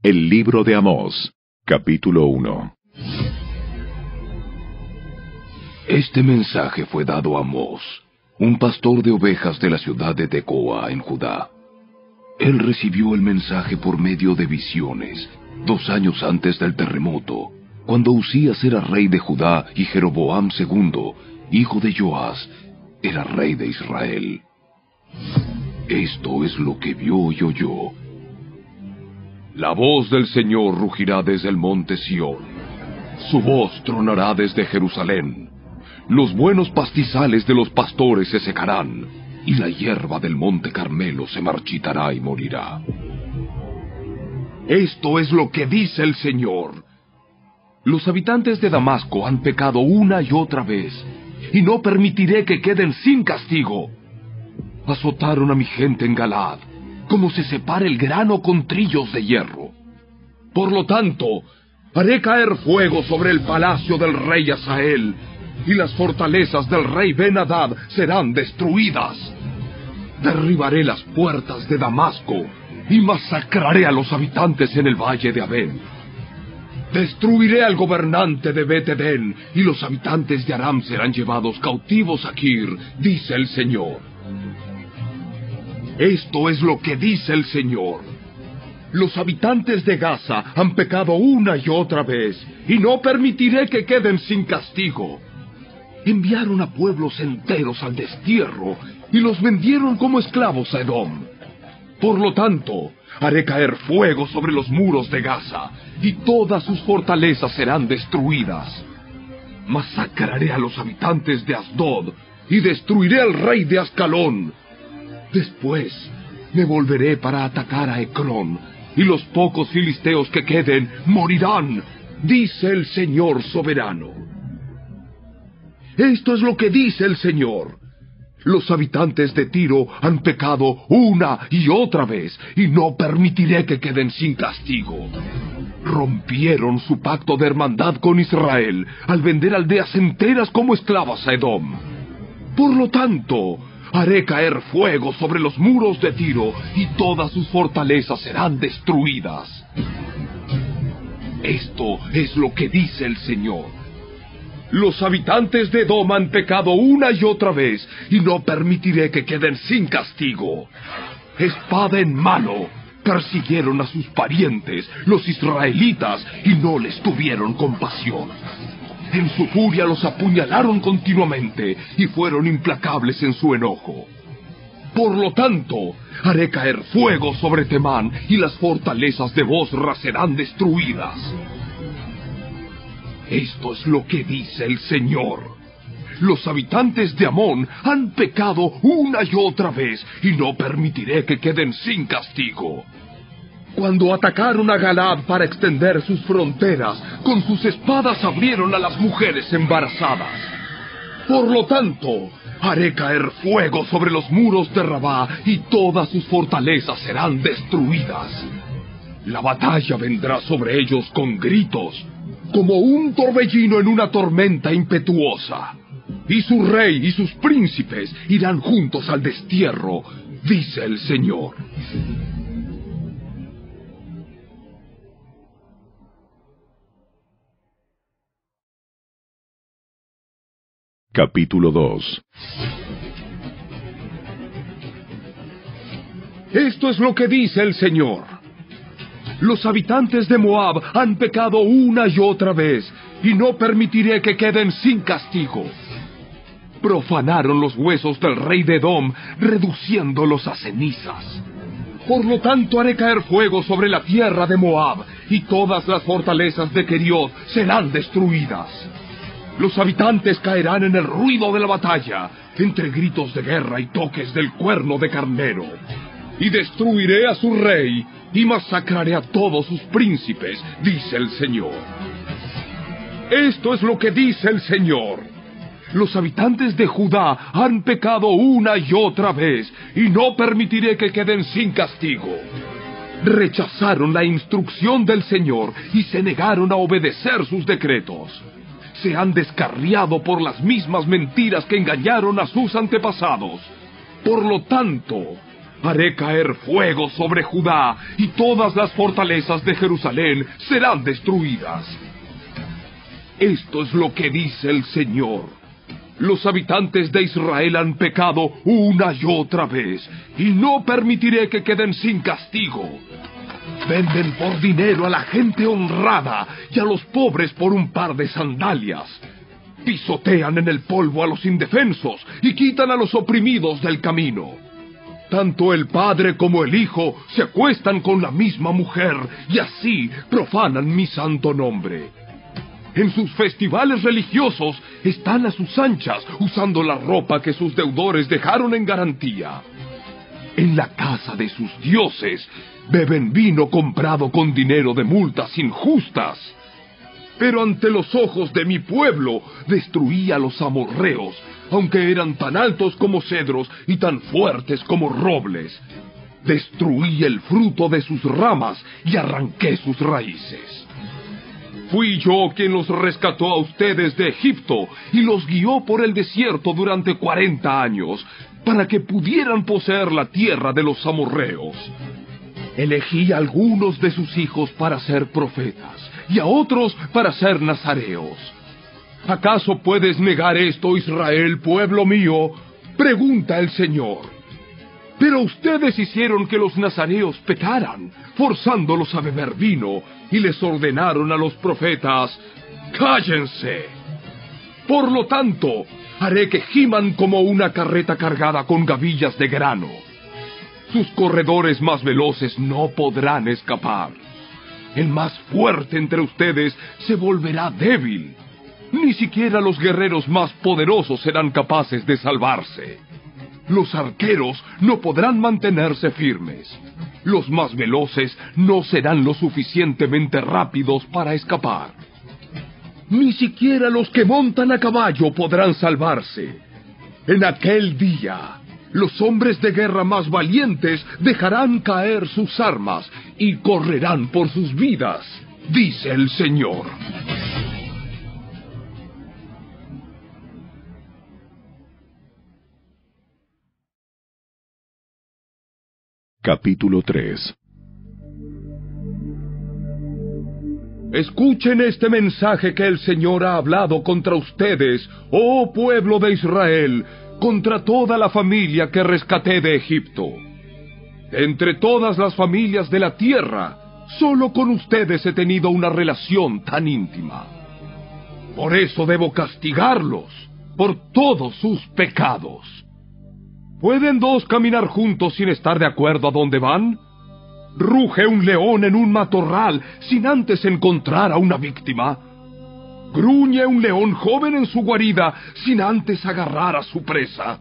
El libro de Amós, capítulo 1. Este mensaje fue dado a Amós, un pastor de ovejas de la ciudad de Tecoa, en Judá. Él recibió el mensaje por medio de visiones, 2 años antes del terremoto, cuando Uzías era rey de Judá y Jeroboam II, hijo de Joás, era rey de Israel. Esto es lo que vio y oyó. La voz del Señor rugirá desde el monte Sión. Su voz tronará desde Jerusalén. Los buenos pastizales de los pastores se secarán, y la hierba del monte Carmelo se marchitará y morirá. Esto es lo que dice el Señor. Los habitantes de Damasco han pecado una y otra vez, y no permitiré que queden sin castigo. Azotaron a mi gente en Galaad, como se separa el grano con trillos de hierro. Por lo tanto, haré caer fuego sobre el palacio del rey Hazael, y las fortalezas del rey Ben-Hadad serán destruidas. Derribaré las puertas de Damasco, y masacraré a los habitantes en el valle de Abén. Destruiré al gobernante de Bet-Edén, y los habitantes de Aram serán llevados cautivos a Kir, dice el Señor. Esto es lo que dice el Señor. Los habitantes de Gaza han pecado una y otra vez, y no permitiré que queden sin castigo. Enviaron a pueblos enteros al destierro, y los vendieron como esclavos a Edom. Por lo tanto, haré caer fuego sobre los muros de Gaza, y todas sus fortalezas serán destruidas. Masacraré a los habitantes de Asdod, y destruiré al rey de Ascalón. Después me volveré para atacar a Ecrón, y los pocos filisteos que queden morirán, dice el Señor soberano. Esto es lo que dice el Señor. Los habitantes de Tiro han pecado una y otra vez, y no permitiré que queden sin castigo. Rompieron su pacto de hermandad con Israel al vender aldeas enteras como esclavas a Edom. Por lo tanto, haré caer fuego sobre los muros de Tiro, y todas sus fortalezas serán destruidas. Esto es lo que dice el Señor. Los habitantes de Edom han pecado una y otra vez, y no permitiré que queden sin castigo. Espada en mano, persiguieron a sus parientes, los israelitas, y no les tuvieron compasión. En su furia los apuñalaron continuamente, y fueron implacables en su enojo. Por lo tanto, haré caer fuego sobre Temán, y las fortalezas de Bosra serán destruidas. Esto es lo que dice el Señor. Los habitantes de Amón han pecado una y otra vez, y no permitiré que queden sin castigo. Cuando atacaron a Galaad para extender sus fronteras, con sus espadas abrieron a las mujeres embarazadas. Por lo tanto, haré caer fuego sobre los muros de Rabá, y todas sus fortalezas serán destruidas. La batalla vendrá sobre ellos con gritos, como un torbellino en una tormenta impetuosa. Y su rey y sus príncipes irán juntos al destierro, dice el Señor. Capítulo 2. Esto es lo que dice el Señor. Los habitantes de Moab han pecado una y otra vez, y no permitiré que queden sin castigo. Profanaron los huesos del rey de Edom, reduciéndolos a cenizas. Por lo tanto haré caer fuego sobre la tierra de Moab, y todas las fortalezas de Keriot serán destruidas. Los habitantes caerán en el ruido de la batalla, entre gritos de guerra y toques del cuerno de carnero. Y destruiré a su rey, y masacraré a todos sus príncipes, dice el Señor. Esto es lo que dice el Señor. Los habitantes de Judá han pecado una y otra vez, y no permitiré que queden sin castigo. Rechazaron la instrucción del Señor, y se negaron a obedecer sus decretos. Se han descarriado por las mismas mentiras que engañaron a sus antepasados. Por lo tanto, Haré caer fuego sobre Judá, y todas las fortalezas de Jerusalén serán destruidas. Esto es lo que dice el Señor. Los habitantes de Israel han pecado una y otra vez, y no permitiré que queden sin castigo. Venden por dinero a la gente honrada y a los pobres por un par de sandalias. Pisotean en el polvo a los indefensos y quitan a los oprimidos del camino. Tanto el padre como el hijo se acuestan con la misma mujer y así profanan mi santo nombre. En sus festivales religiosos están a sus anchas usando la ropa que sus deudores dejaron en garantía. En la casa de sus dioses beben vino comprado con dinero de multas injustas. Pero ante los ojos de mi pueblo destruí a los amorreos, aunque eran tan altos como cedros y tan fuertes como robles. Destruí el fruto de sus ramas y arranqué sus raíces. Fui yo quien los rescató a ustedes de Egipto y los guió por el desierto durante 40 años, para que pudieran poseer la tierra de los amorreos. Elegí a algunos de sus hijos para ser profetas, y a otros para ser nazareos. ¿Acaso puedes negar esto, Israel, pueblo mío? Pregunta el Señor. Pero ustedes hicieron que los nazareos pecaran, forzándolos a beber vino, y les ordenaron a los profetas: ¡cállense! Por lo tanto, haré que giman como una carreta cargada con gavillas de grano. Sus corredores más veloces no podrán escapar. El más fuerte entre ustedes se volverá débil. Ni siquiera los guerreros más poderosos serán capaces de salvarse. Los arqueros no podrán mantenerse firmes. Los más veloces no serán lo suficientemente rápidos para escapar. Ni siquiera los que montan a caballo podrán salvarse. En aquel día, los hombres de guerra más valientes dejarán caer sus armas y correrán por sus vidas, dice el Señor. Capítulo 3. Escuchen este mensaje que el Señor ha hablado contra ustedes, oh pueblo de Israel, contra toda la familia que rescaté de Egipto. Entre todas las familias de la tierra, solo con ustedes he tenido una relación tan íntima. Por eso debo castigarlos, por todos sus pecados. ¿Pueden dos caminar juntos sin estar de acuerdo a dónde van? ¿Ruge un león en un matorral sin antes encontrar a una víctima? ¿Gruñe un león joven en su guarida sin antes agarrar a su presa?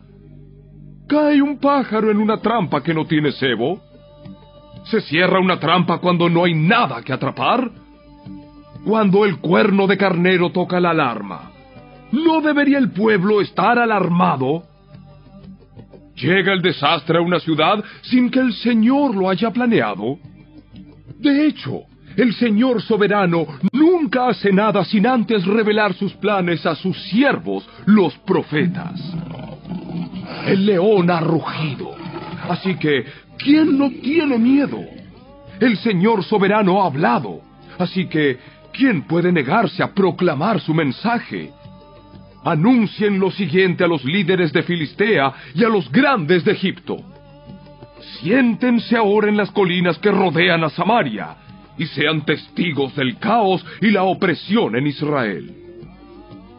¿Cae un pájaro en una trampa que no tiene cebo? ¿Se cierra una trampa cuando no hay nada que atrapar? Cuando el cuerno de carnero toca la alarma, ¿no debería el pueblo estar alarmado? ¿Llega el desastre a una ciudad sin que el Señor lo haya planeado? De hecho, el Señor soberano nunca hace nada sin antes revelar sus planes a sus siervos, los profetas. El león ha rugido, así que, ¿quién no tiene miedo? El Señor soberano ha hablado, así que, ¿quién puede negarse a proclamar su mensaje? Anuncien lo siguiente a los líderes de Filistea y a los grandes de Egipto. Siéntense ahora en las colinas que rodean a Samaria y sean testigos del caos y la opresión en Israel.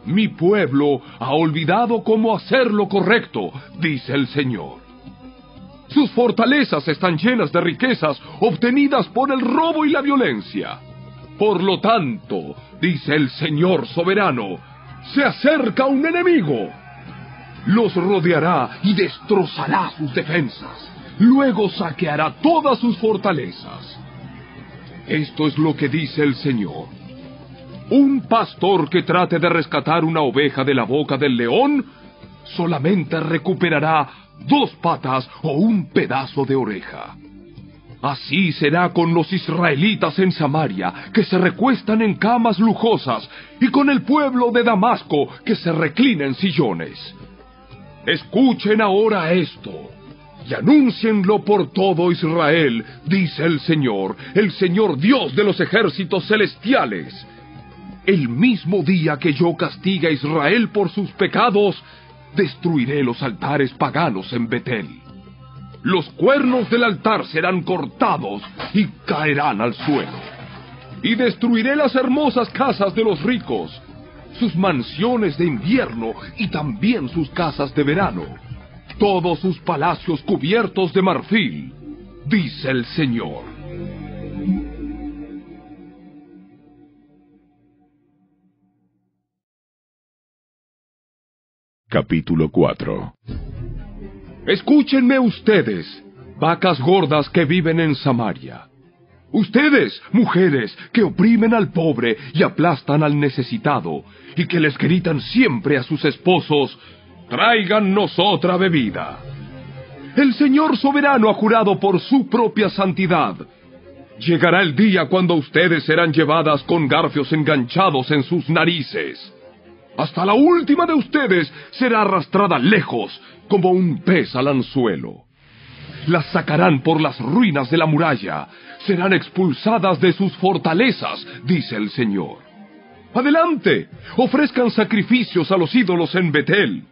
Mi pueblo ha olvidado cómo hacer lo correcto, dice el Señor. Sus fortalezas están llenas de riquezas obtenidas por el robo y la violencia. Por lo tanto, dice el Señor soberano, se acerca un enemigo. Los rodeará y destrozará sus defensas. Luego saqueará todas sus fortalezas. Esto es lo que dice el Señor. Un pastor que trate de rescatar una oveja de la boca del león solamente recuperará 2 patas o un pedazo de oreja. Así será con los israelitas en Samaria, que se recuestan en camas lujosas, y con el pueblo de Damasco, que se reclina en sillones. Escuchen ahora esto. y anúncienlo por todo Israel, dice el Señor Dios de los ejércitos celestiales. El mismo día que yo castigue a Israel por sus pecados, destruiré los altares paganos en Betel. Los cuernos del altar serán cortados y caerán al suelo. Y destruiré las hermosas casas de los ricos, sus mansiones de invierno y también sus casas de verano, todos sus palacios cubiertos de marfil, dice el Señor. Capítulo 4. Escúchenme ustedes, vacas gordas que viven en Samaria. Ustedes, mujeres, que oprimen al pobre y aplastan al necesitado, y que les gritan siempre a sus esposos, «Tráigannos otra bebida». El Señor soberano ha jurado por su propia santidad. Llegará el día cuando ustedes serán llevadas con garfios enganchados en sus narices. Hasta la última de ustedes será arrastrada lejos, como un pez al anzuelo. Las sacarán por las ruinas de la muralla, serán expulsadas de sus fortalezas, dice el Señor. Adelante, ofrezcan sacrificios a los ídolos en Betel.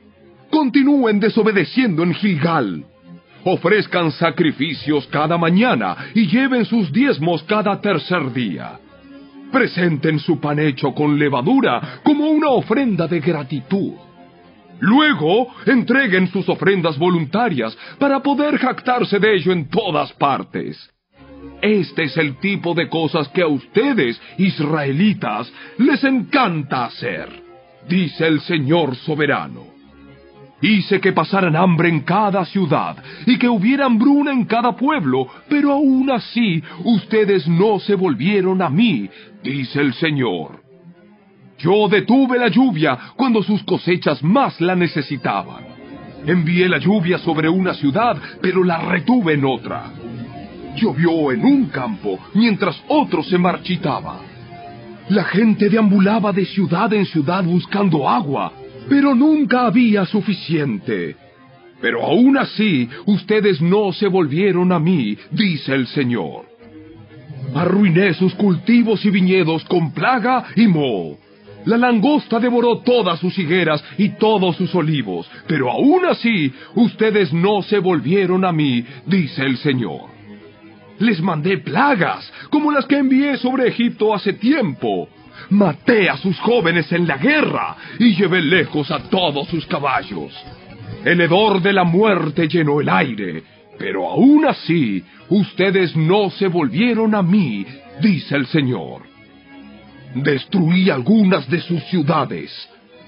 Continúen desobedeciendo en Gilgal. Ofrezcan sacrificios cada mañana y lleven sus diezmos cada tercer día. Presenten su pan hecho con levadura como una ofrenda de gratitud. Luego, entreguen sus ofrendas voluntarias para poder jactarse de ello en todas partes. Este es el tipo de cosas que a ustedes, israelitas, les encanta hacer, dice el Señor soberano. Hice que pasaran hambre en cada ciudad y que hubiera hambruna en cada pueblo, pero aún así ustedes no se volvieron a mí, dice el Señor. Yo detuve la lluvia cuando sus cosechas más la necesitaban. Envié la lluvia sobre una ciudad, pero la retuve en otra. Llovió en un campo, mientras otro se marchitaba. La gente deambulaba de ciudad en ciudad buscando agua, pero nunca había suficiente. Pero aún así, ustedes no se volvieron a mí, dice el Señor. Arruiné sus cultivos y viñedos con plaga y moho. La langosta devoró todas sus higueras y todos sus olivos, pero aún así, ustedes no se volvieron a mí, dice el Señor. Les mandé plagas, como las que envié sobre Egipto hace tiempo. Maté a sus jóvenes en la guerra y llevé lejos a todos sus caballos. El hedor de la muerte llenó el aire, pero aún así, ustedes no se volvieron a mí, dice el Señor. Destruí algunas de sus ciudades,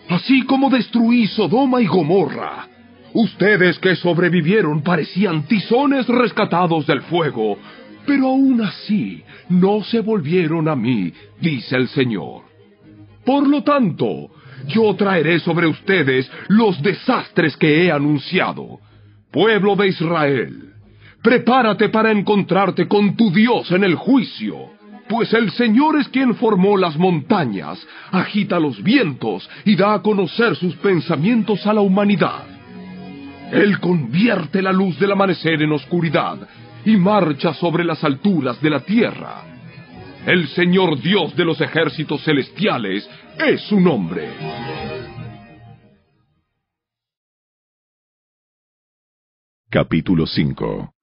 así como destruí Sodoma y Gomorra. Ustedes que sobrevivieron parecían tizones rescatados del fuego, pero aún así no se volvieron a mí, dice el Señor. Por lo tanto, yo traeré sobre ustedes los desastres que he anunciado. Pueblo de Israel, prepárate para encontrarte con tu Dios en el juicio, pues el Señor es quien formó las montañas, agita los vientos y da a conocer sus pensamientos a la humanidad. Él convierte la luz del amanecer en oscuridad y marcha sobre las alturas de la tierra. El Señor Dios de los ejércitos celestiales es su nombre. Capítulo 5.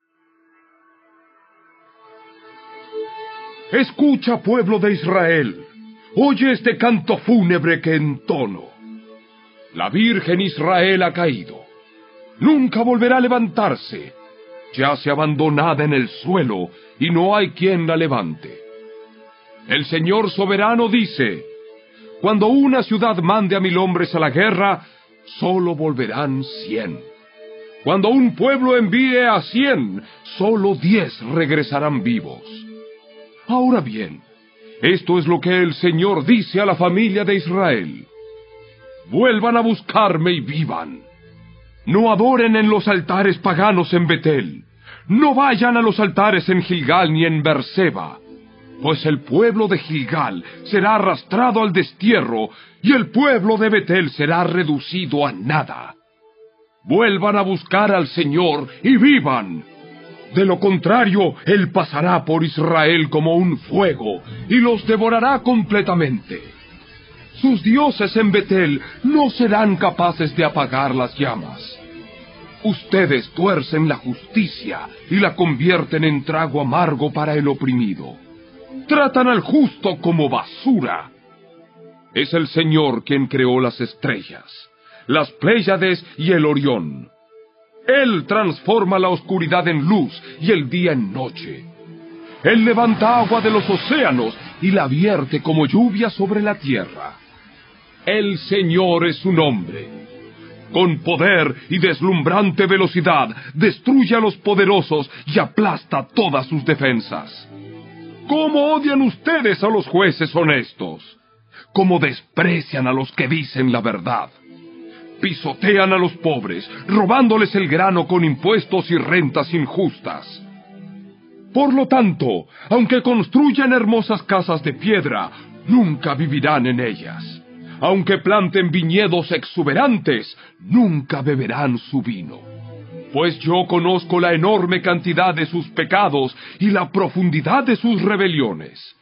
Escucha, pueblo de Israel, oye este canto fúnebre que entono. La Virgen Israel ha caído, nunca volverá a levantarse, yace abandonada en el suelo y no hay quien la levante. El Señor soberano dice, cuando una ciudad mande a 1000 hombres a la guerra, solo volverán 100. Cuando un pueblo envíe a 100, solo 10 regresarán vivos. Ahora bien, esto es lo que el Señor dice a la familia de Israel. Vuelvan a buscarme y vivan. No adoren en los altares paganos en Betel. No vayan a los altares en Gilgal ni en Berseba, pues el pueblo de Gilgal será arrastrado al destierro y el pueblo de Betel será reducido a nada. Vuelvan a buscar al Señor y vivan. De lo contrario, Él pasará por Israel como un fuego y los devorará completamente. Sus dioses en Betel no serán capaces de apagar las llamas. Ustedes tuercen la justicia y la convierten en trago amargo para el oprimido. Tratan al justo como basura. Es el Señor quien creó las estrellas, las Pléyades y el Orión. Él transforma la oscuridad en luz y el día en noche. Él levanta agua de los océanos y la vierte como lluvia sobre la tierra. El Señor es su nombre. Con poder y deslumbrante velocidad destruye a los poderosos y aplasta todas sus defensas. ¿Cómo odian ustedes a los jueces honestos? ¿Cómo desprecian a los que dicen la verdad? Pisotean a los pobres, robándoles el grano con impuestos y rentas injustas. Por lo tanto, aunque construyan hermosas casas de piedra, nunca vivirán en ellas. Aunque planten viñedos exuberantes, nunca beberán su vino. Pues yo conozco la enorme cantidad de sus pecados y la profundidad de sus rebeliones.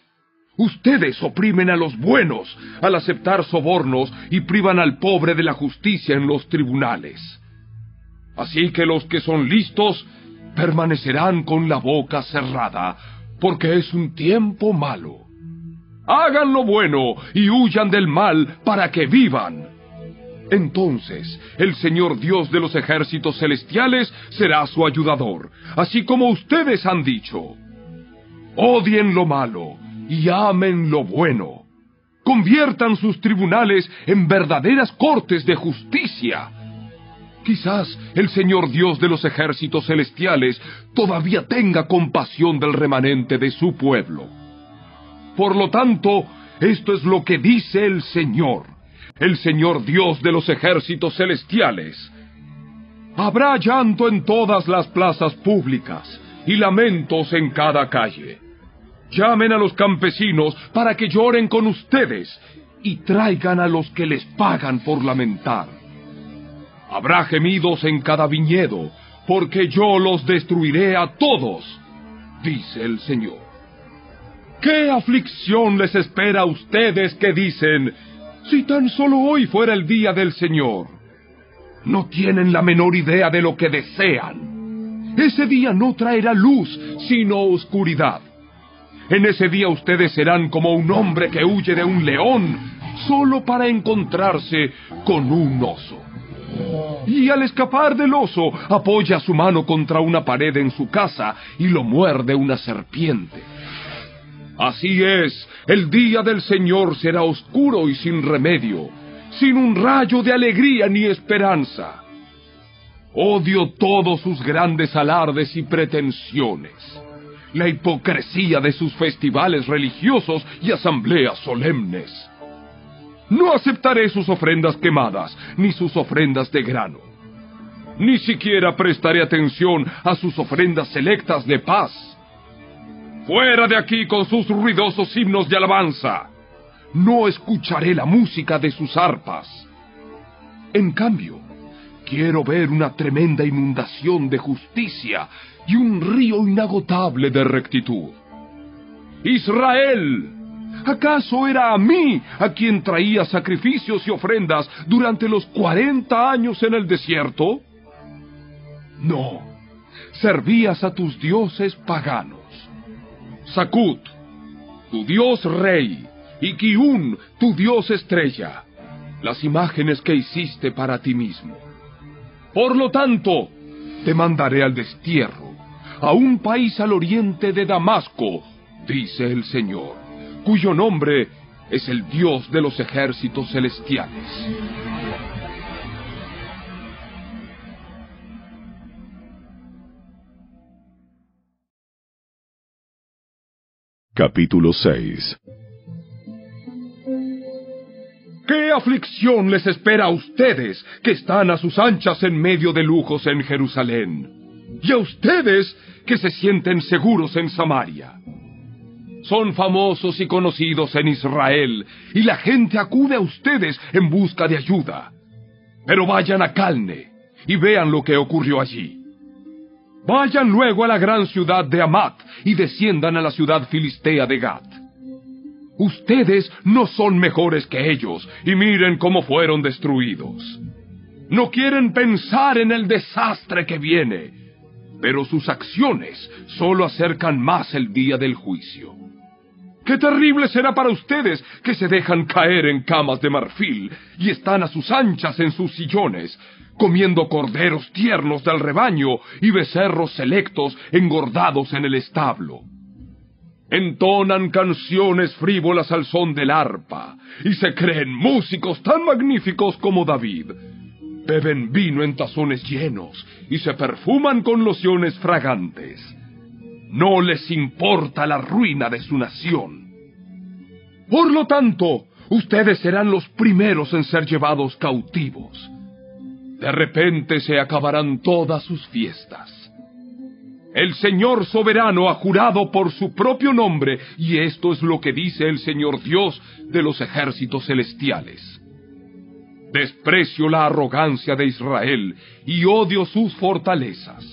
Ustedes oprimen a los buenos al aceptar sobornos y privan al pobre de la justicia en los tribunales. Así que los que son listos permanecerán con la boca cerrada, porque es un tiempo malo. Hagan lo bueno y huyan del mal para que vivan. Entonces el Señor Dios de los ejércitos celestiales será su ayudador, así como ustedes han dicho. Odien lo malo y amen lo bueno. Conviertan sus tribunales en verdaderas cortes de justicia. Quizás el Señor Dios de los ejércitos celestiales todavía tenga compasión del remanente de su pueblo. Por lo tanto, esto es lo que dice el Señor Dios de los ejércitos celestiales. Habrá llanto en todas las plazas públicas y lamentos en cada calle. Llamen a los campesinos para que lloren con ustedes y traigan a los que les pagan por lamentar. Habrá gemidos en cada viñedo, porque yo los destruiré a todos, dice el Señor. ¿Qué aflicción les espera a ustedes que dicen, si tan solo hoy fuera el día del Señor? No tienen la menor idea de lo que desean. Ese día no traerá luz, sino oscuridad. En ese día ustedes serán como un hombre que huye de un león, solo para encontrarse con un oso. Y al escapar del oso, apoya su mano contra una pared en su casa y lo muerde una serpiente. Así es, el día del Señor será oscuro y sin remedio, sin un rayo de alegría ni esperanza. Odio todos sus grandes alardes y pretensiones, la hipocresía de sus festivales religiosos y asambleas solemnes. No aceptaré sus ofrendas quemadas, ni sus ofrendas de grano. Ni siquiera prestaré atención a sus ofrendas selectas de paz. ¡Fuera de aquí con sus ruidosos himnos de alabanza! No escucharé la música de sus arpas. En cambio, quiero ver una tremenda inundación de justicia y un río inagotable de rectitud. ¡Israel! ¿Acaso era a mí a quien traía sacrificios y ofrendas durante los 40 años en el desierto? No, servías a tus dioses paganos. Sakut, tu dios rey, y Kiun, tu dios estrella, las imágenes que hiciste para ti mismo. Por lo tanto, te mandaré al destierro, a un país al oriente de Damasco, dice el Señor, cuyo nombre es el Dios de los ejércitos celestiales. Capítulo 6. ¿Qué aflicción les espera a ustedes que están a sus anchas en medio de lujos en Jerusalén? Y a ustedes que se sienten seguros en Samaria. Son famosos y conocidos en Israel, y la gente acude a ustedes en busca de ayuda. Pero vayan a Calne y vean lo que ocurrió allí. Vayan luego a la gran ciudad de Hamat y desciendan a la ciudad filistea de Gat. Ustedes no son mejores que ellos, y miren cómo fueron destruidos. No quieren pensar en el desastre que viene, pero sus acciones solo acercan más el día del juicio. ¡Qué terrible será para ustedes que se dejan caer en camas de marfil y están a sus anchas en sus sillones, comiendo corderos tiernos del rebaño y becerros selectos engordados en el establo! Entonan canciones frívolas al son del arpa, y se creen músicos tan magníficos como David. Beben vino en tazones llenos, y se perfuman con lociones fragantes. No les importa la ruina de su nación. Por lo tanto, ustedes serán los primeros en ser llevados cautivos. De repente se acabarán todas sus fiestas. El Señor soberano ha jurado por su propio nombre, y esto es lo que dice el Señor Dios de los ejércitos celestiales. Desprecio la arrogancia de Israel y odio sus fortalezas.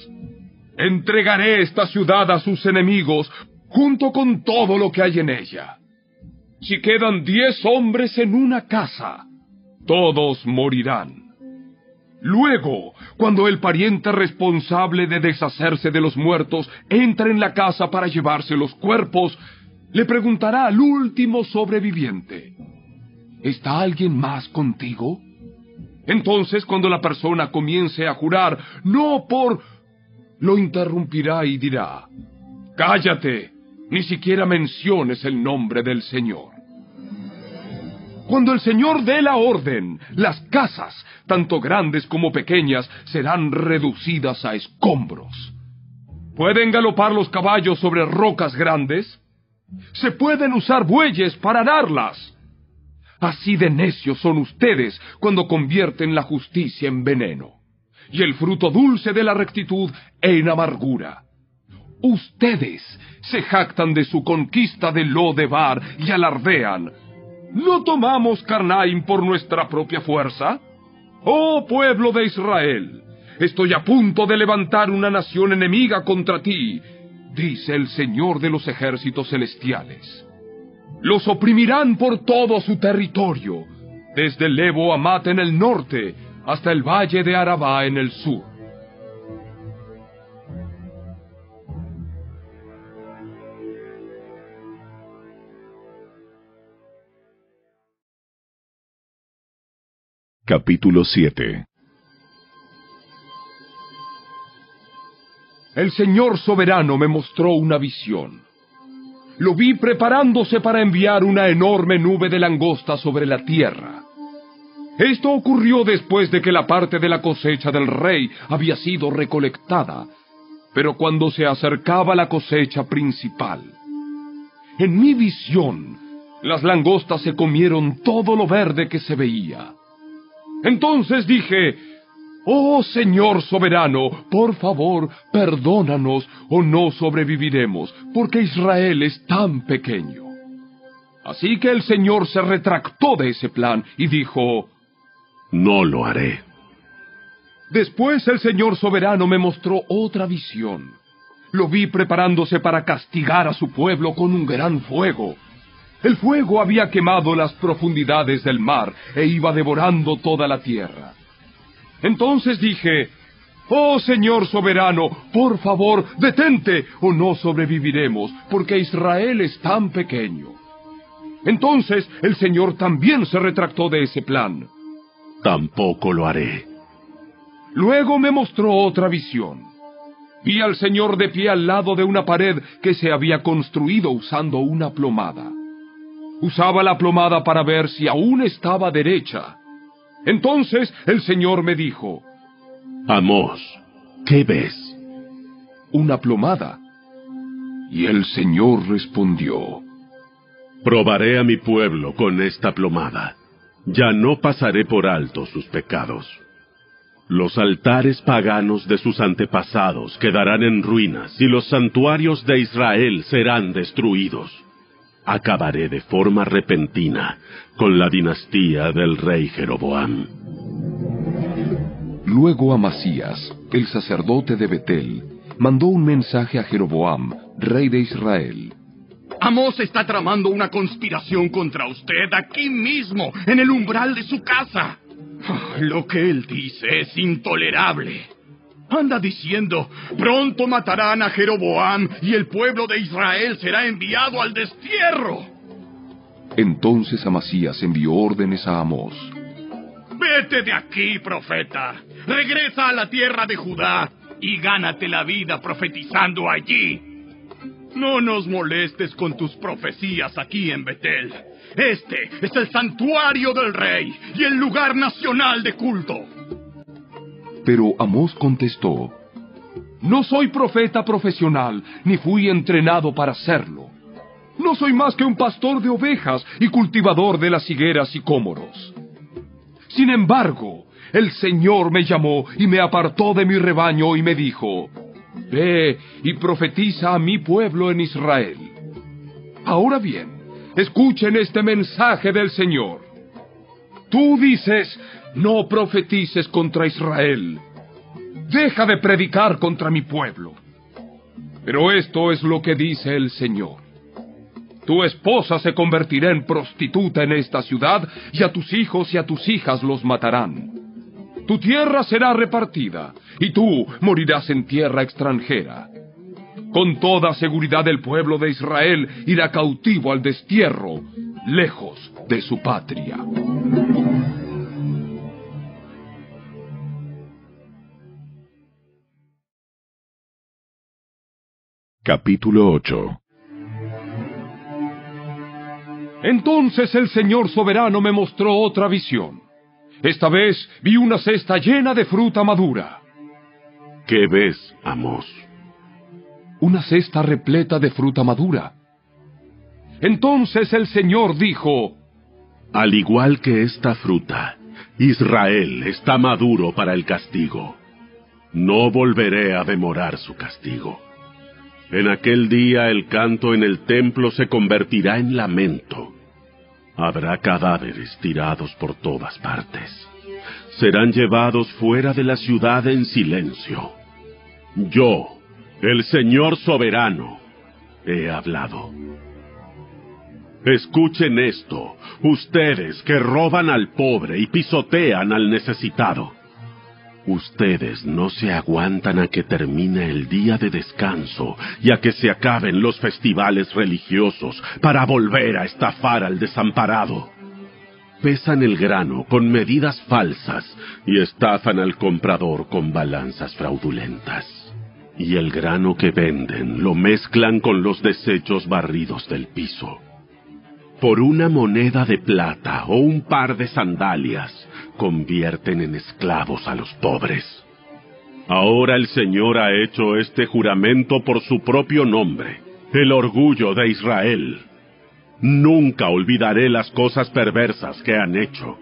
Entregaré esta ciudad a sus enemigos, junto con todo lo que hay en ella. Si quedan 10 hombres en una casa, todos morirán. Luego, cuando el pariente responsable de deshacerse de los muertos entre en la casa para llevarse los cuerpos, le preguntará al último sobreviviente: ¿está alguien más contigo? Entonces, cuando la persona comience a jurar, lo interrumpirá y dirá: «Cállate, ni siquiera menciones el nombre del Señor». Cuando el Señor dé la orden, las casas, tanto grandes como pequeñas, serán reducidas a escombros. ¿Pueden galopar los caballos sobre rocas grandes? ¿Se pueden usar bueyes para ararlas? Así de necios son ustedes cuando convierten la justicia en veneno, y el fruto dulce de la rectitud en amargura. Ustedes se jactan de su conquista de Lo-debar y alardean: ¿no tomamos Carnaim por nuestra propia fuerza? Oh pueblo de Israel, estoy a punto de levantar una nación enemiga contra ti, dice el Señor de los ejércitos celestiales. Los oprimirán por todo su territorio, desde el Lebo Hamat en el norte hasta el valle de Arabá en el sur. Capítulo 7. El Señor soberano me mostró una visión. Lo vi preparándose para enviar una enorme nube de langosta sobre la tierra. Esto ocurrió después de que la parte de la cosecha del rey había sido recolectada, pero cuando se acercaba la cosecha principal. En mi visión, las langostas se comieron todo lo verde que se veía. Entonces dije: «Oh Señor soberano, por favor, perdónanos o no sobreviviremos, porque Israel es tan pequeño». Así que el Señor se retractó de ese plan y dijo: «No lo haré». Después el Señor soberano me mostró otra visión. Lo vi preparándose para castigar a su pueblo con un gran fuego. El fuego había quemado las profundidades del mar e iba devorando toda la tierra. Entonces dije: «Oh Señor soberano, por favor, detente, o no sobreviviremos, porque Israel es tan pequeño». Entonces el Señor también se retractó de ese plan. «Tampoco lo haré». Luego me mostró otra visión. Vi al Señor de pie al lado de una pared que se había construido usando una plomada. Usaba la plomada para ver si aún estaba derecha. Entonces el Señor me dijo: «Amós, ¿qué ves?» «Una plomada». Y el Señor respondió: «Probaré a mi pueblo con esta plomada. Ya no pasaré por alto sus pecados. Los altares paganos de sus antepasados quedarán en ruinas y los santuarios de Israel serán destruidos. Acabaré de forma repentina con la dinastía del rey Jeroboam». Luego Amasías, el sacerdote de Betel, mandó un mensaje a Jeroboam, rey de Israel. Amós está tramando una conspiración contra usted aquí mismo, en el umbral de su casa. Lo que él dice es intolerable. Anda diciendo, pronto matarán a Jeroboam y el pueblo de Israel será enviado al destierro. Entonces Amasías envió órdenes a Amós. Vete de aquí, profeta. Regresa a la tierra de Judá y gánate la vida profetizando allí. No nos molestes con tus profecías aquí en Betel. Este es el santuario del rey y el lugar nacional de culto. Pero Amós contestó: No soy profeta profesional, ni fui entrenado para serlo. No soy más que un pastor de ovejas y cultivador de las higueras y cómoros. Sin embargo, el Señor me llamó y me apartó de mi rebaño y me dijo: Ve y profetiza a mi pueblo en Israel. Ahora bien, escuchen este mensaje del Señor. Tú dices: no profetices contra Israel. Deja de predicar contra mi pueblo. Pero esto es lo que dice el Señor. Tu esposa se convertirá en prostituta en esta ciudad, y a tus hijos y a tus hijas los matarán. Tu tierra será repartida, y tú morirás en tierra extranjera. Con toda seguridad el pueblo de Israel irá cautivo al destierro, lejos de su patria. Capítulo 8. Entonces el Señor soberano me mostró otra visión. Esta vez vi una cesta llena de fruta madura. ¿Qué ves, Amós? Una cesta repleta de fruta madura. Entonces el Señor dijo: Al igual que esta fruta, Israel está maduro para el castigo. No volveré a demorar su castigo. En aquel día el canto en el templo se convertirá en lamento. Habrá cadáveres tirados por todas partes. Serán llevados fuera de la ciudad en silencio. Yo, el Señor soberano, he hablado. Escuchen esto, ustedes que roban al pobre y pisotean al necesitado. Ustedes no se aguantan a que termine el día de descanso y a que se acaben los festivales religiosos para volver a estafar al desamparado. Pesan el grano con medidas falsas y estafan al comprador con balanzas fraudulentas. Y el grano que venden lo mezclan con los desechos barridos del piso. Por una moneda de plata o un par de sandalias, convierten en esclavos a los pobres. Ahora el Señor ha hecho este juramento por su propio nombre, el orgullo de Israel. Nunca olvidaré las cosas perversas que han hecho.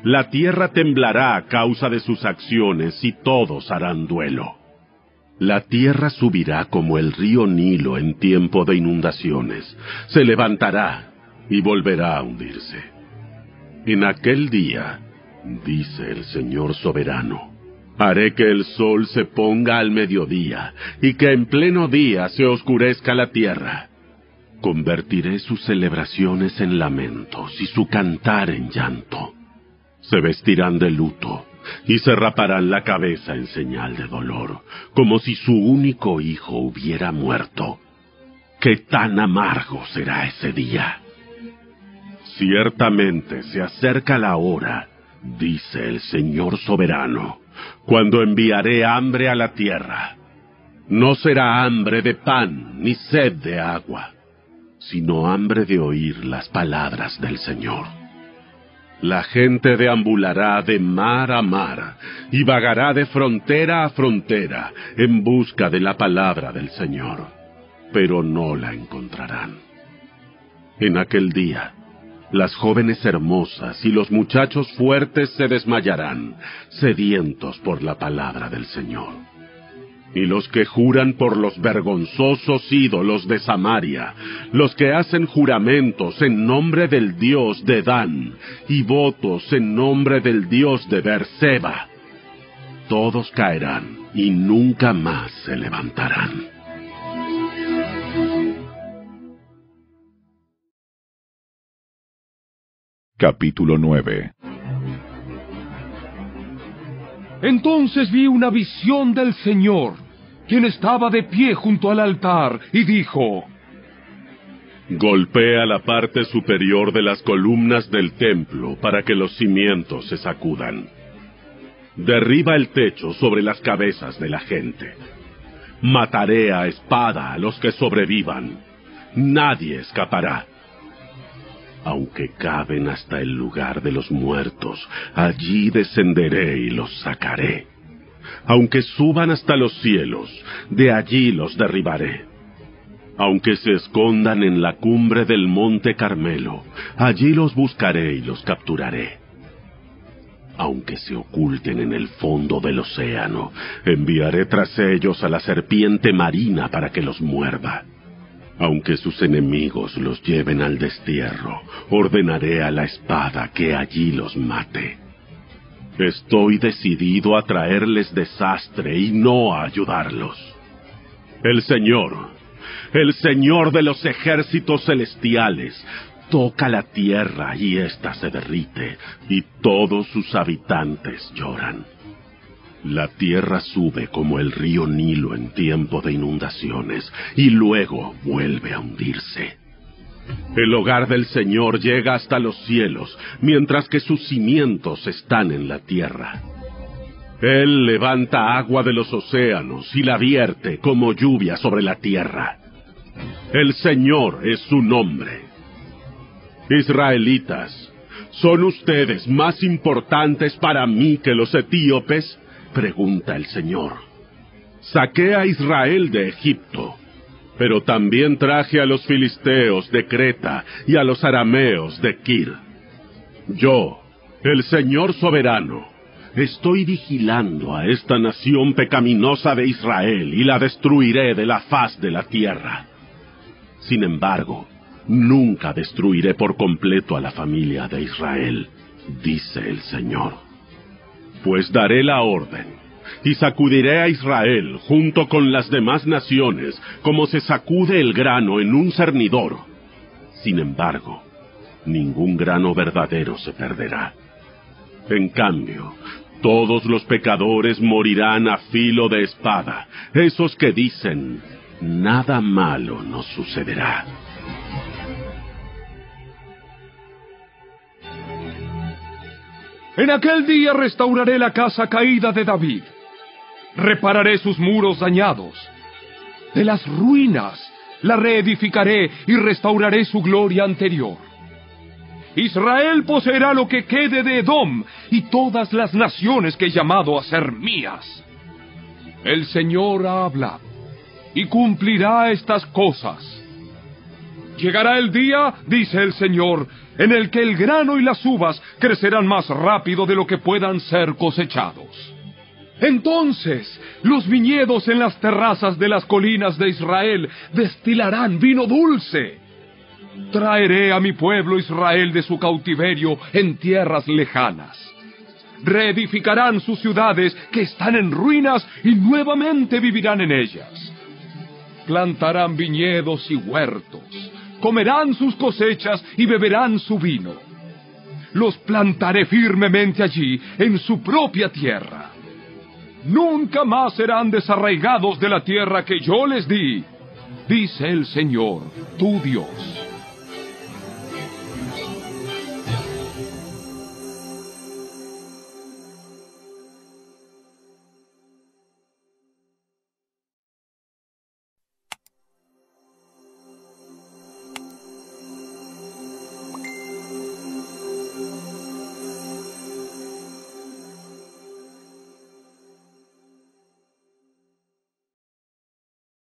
La tierra temblará a causa de sus acciones y todos harán duelo. La tierra subirá como el río Nilo en tiempo de inundaciones. Se levantará y volverá a hundirse. En aquel día, dice el Señor soberano, haré que el sol se ponga al mediodía y que en pleno día se oscurezca la tierra. Convertiré sus celebraciones en lamentos y su cantar en llanto. Se vestirán de luto y se raparán la cabeza en señal de dolor, como si su único hijo hubiera muerto. ¡Qué tan amargo será ese día! Ciertamente se acerca la hora, dice el Señor soberano, cuando enviaré hambre a la tierra. No será hambre de pan ni sed de agua, sino hambre de oír las palabras del Señor. La gente deambulará de mar a mar y vagará de frontera a frontera en busca de la palabra del Señor, pero no la encontrarán. En aquel día, las jóvenes hermosas y los muchachos fuertes se desmayarán, sedientos por la palabra del Señor. Y los que juran por los vergonzosos ídolos de Samaria, los que hacen juramentos en nombre del Dios de Dan, y votos en nombre del Dios de Beerseba, todos caerán y nunca más se levantarán. Capítulo 9. Entonces vi una visión del Señor, quien estaba de pie junto al altar, y dijo: Golpea la parte superior de las columnas del templo para que los cimientos se sacudan. Derriba el techo sobre las cabezas de la gente. Mataré a espada a los que sobrevivan. Nadie escapará. Aunque caben hasta el lugar de los muertos, allí descenderé y los sacaré. Aunque suban hasta los cielos, de allí los derribaré. Aunque se escondan en la cumbre del monte Carmelo, allí los buscaré y los capturaré. Aunque se oculten en el fondo del océano, enviaré tras ellos a la serpiente marina para que los muerda. Aunque sus enemigos los lleven al destierro, ordenaré a la espada que allí los mate. Estoy decidido a traerles desastre y no a ayudarlos. El Señor de los ejércitos celestiales, toca la tierra y ésta se derrite, y todos sus habitantes lloran. La tierra sube como el río Nilo en tiempo de inundaciones, y luego vuelve a hundirse. El hogar del Señor llega hasta los cielos, mientras que sus cimientos están en la tierra. Él levanta agua de los océanos y la vierte como lluvia sobre la tierra. El Señor es su nombre. Israelitas, ¿son ustedes más importantes para mí que los etíopes?, pregunta el Señor. Saqué a Israel de Egipto, pero también traje a los filisteos de Creta y a los arameos de Kir. Yo, el Señor soberano, estoy vigilando a esta nación pecaminosa de Israel y la destruiré de la faz de la tierra. Sin embargo, nunca destruiré por completo a la familia de Israel, dice el Señor. Pues daré la orden, y sacudiré a Israel junto con las demás naciones, como se sacude el grano en un cernidor. Sin embargo, ningún grano verdadero se perderá. En cambio, todos los pecadores morirán a filo de espada, esos que dicen, nada malo nos sucederá. En aquel día restauraré la casa caída de David. Repararé sus muros dañados. De las ruinas la reedificaré y restauraré su gloria anterior. Israel poseerá lo que quede de Edom y todas las naciones que he llamado a ser mías. El Señor ha hablado y cumplirá estas cosas. Llegará el día, dice el Señor, en el que el grano y las uvas crecerán más rápido de lo que puedan ser cosechados. Entonces, los viñedos en las terrazas de las colinas de Israel destilarán vino dulce. Traeré a mi pueblo Israel de su cautiverio en tierras lejanas. Reedificarán sus ciudades que están en ruinas y nuevamente vivirán en ellas. Plantarán viñedos y huertos. Comerán sus cosechas y beberán su vino. Los plantaré firmemente allí, en su propia tierra. Nunca más serán desarraigados de la tierra que yo les di, dice el Señor, tu Dios.